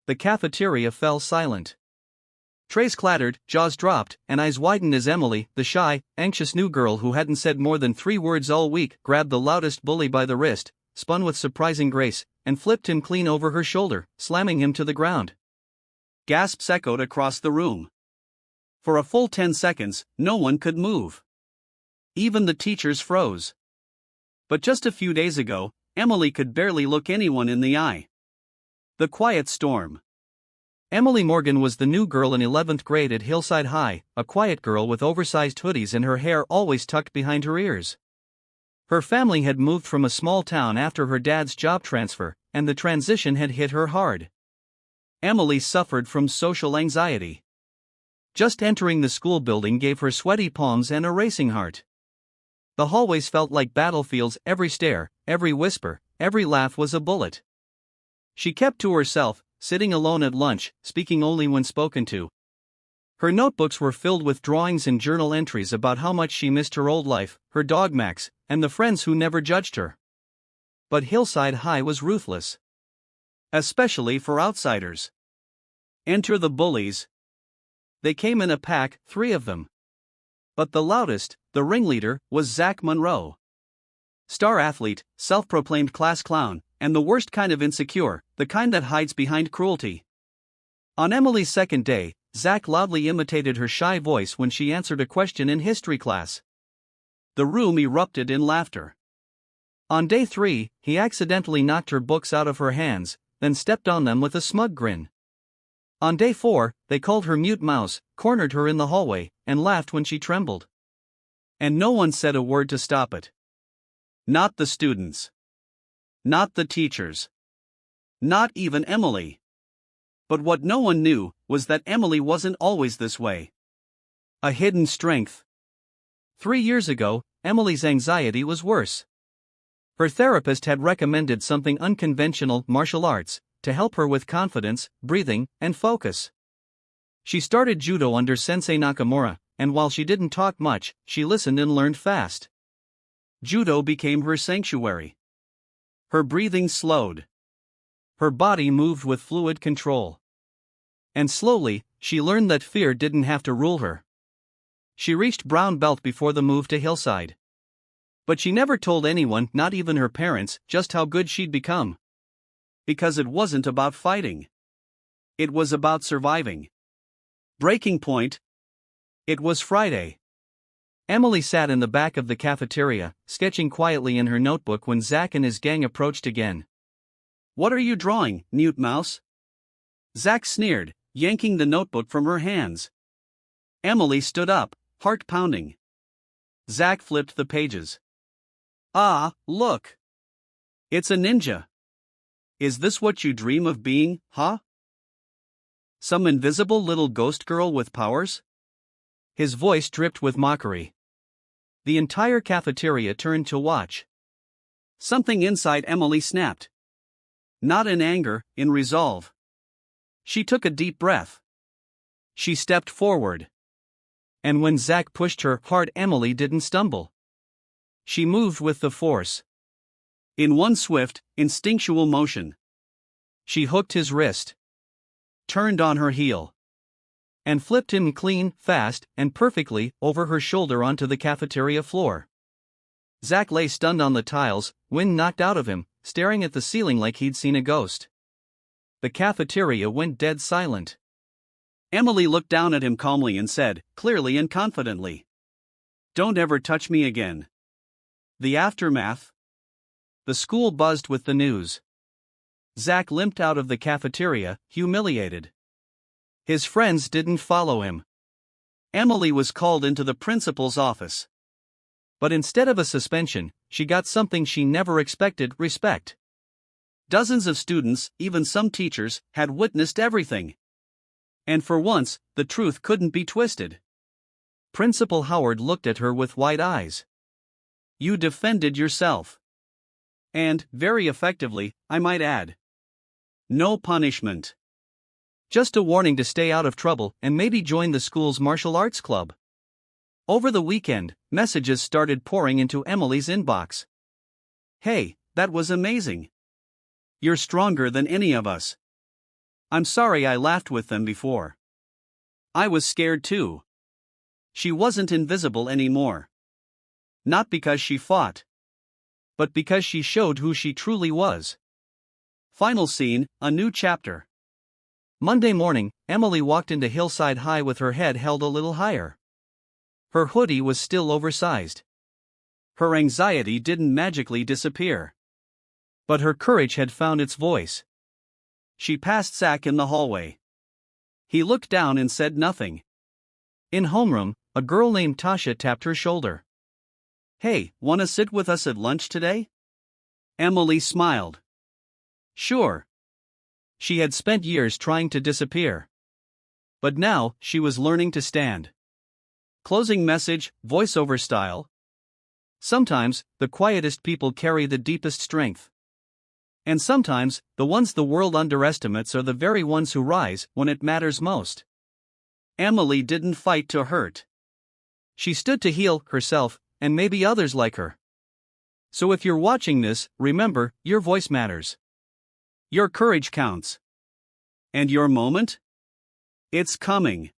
The cafeteria fell silent. Trays clattered, jaws dropped, and eyes widened as Emily, the shy, anxious new girl who hadn't said more than 3 words all week, grabbed the loudest bully by the wrist, spun with surprising grace, and flipped him clean over her shoulder, slamming him to the ground. Gasps echoed across the room. For a full 10 seconds, no one could move. Even the teachers froze. But just a few days ago, Emily could barely look anyone in the eye. The quiet storm. Emily Morgan was the new girl in 11th grade at Hillside High, a quiet girl with oversized hoodies and her hair always tucked behind her ears. Her family had moved from a small town after her dad's job transfer, and the transition had hit her hard. Emily suffered from social anxiety. Just entering the school building gave her sweaty palms and a racing heart. The hallways felt like battlefields, every stare, every whisper, every laugh was a bullet. She kept to herself, sitting alone at lunch, speaking only when spoken to. Her notebooks were filled with drawings and journal entries about how much she missed her old life, her dog Max, and the friends who never judged her. But Hillside High was ruthless. Especially for outsiders. Enter the bullies. They came in a pack, 3 of them. But the loudest, the ringleader, was Zach Monroe. Star athlete, self-proclaimed class clown, and the worst kind of insecure, the kind that hides behind cruelty. On Emily's second day, Zach loudly imitated her shy voice when she answered a question in history class. The room erupted in laughter. On day 3, he accidentally knocked her books out of her hands, then stepped on them with a smug grin. On day 4, they called her mute mouse, cornered her in the hallway, and laughed when she trembled. And no one said a word to stop it. Not the students. Not the teachers. Not even Emily. But what no one knew was that Emily wasn't always this way. A hidden strength. 3 years ago, Emily's anxiety was worse. Her therapist had recommended something unconventional, martial arts, to help her with confidence, breathing, and focus. She started judo under Sensei Nakamura, and while she didn't talk much, she listened and learned fast. Judo became her sanctuary. Her breathing slowed. Her body moved with fluid control. And slowly, she learned that fear didn't have to rule her. She reached brown belt before the move to Hillside. But she never told anyone, not even her parents, just how good she'd become. Because it wasn't about fighting. It was about surviving. Breaking point. It was Friday. Emily sat in the back of the cafeteria, sketching quietly in her notebook when Zach and his gang approached again. "What are you drawing, mute mouse?" Zach sneered, yanking the notebook from her hands. Emily stood up, heart pounding. Zach flipped the pages. "Ah, look! It's a ninja. Is this what you dream of being, huh? Some invisible little ghost girl with powers?" His voice dripped with mockery. The entire cafeteria turned to watch. Something inside Emily snapped. Not in anger, in resolve. She took a deep breath. She stepped forward. And when Zach pushed her hard, Emily didn't stumble. She moved with the force. In one swift, instinctual motion. She hooked his wrist. Turned on her heel. And flipped him clean, fast, and perfectly, over her shoulder onto the cafeteria floor. Zach lay stunned on the tiles, wind knocked out of him, staring at the ceiling like he'd seen a ghost. The cafeteria went dead silent. Emily looked down at him calmly and said, clearly and confidently, "Don't ever touch me again." The aftermath. The school buzzed with the news. Zach limped out of the cafeteria, humiliated. His friends didn't follow him. Emily was called into the principal's office. But instead of a suspension, she got something she never expected: respect. Dozens of students, even some teachers, had witnessed everything. And for once, the truth couldn't be twisted. Principal Howard looked at her with wide eyes. "You defended yourself. And, very effectively, I might add. No punishment. Just a warning to stay out of trouble and maybe join the school's martial arts club." Over the weekend, messages started pouring into Emily's inbox. "Hey, that was amazing. You're stronger than any of us. I'm sorry I laughed with them before. I was scared too. She wasn't invisible anymore. Not because she fought, but because she showed who she truly was. Final scene, a new chapter. Monday morning, Emily walked into Hillside High with her head held a little higher. Her hoodie was still oversized. Her anxiety didn't magically disappear. But her courage had found its voice. She passed Zach in the hallway. He looked down and said nothing. In homeroom, a girl named Tasha tapped her shoulder. Hey, wanna sit with us at lunch today? Emily smiled. Sure. She had spent years trying to disappear. But now, she was learning to stand. Closing message, voiceover style. Sometimes, the quietest people carry the deepest strength. And sometimes, the ones the world underestimates are the very ones who rise when it matters most. Emily didn't fight to hurt. She stood to heal herself, and maybe others like her. So if you're watching this, remember, your voice matters. Your courage counts. And your moment? It's coming.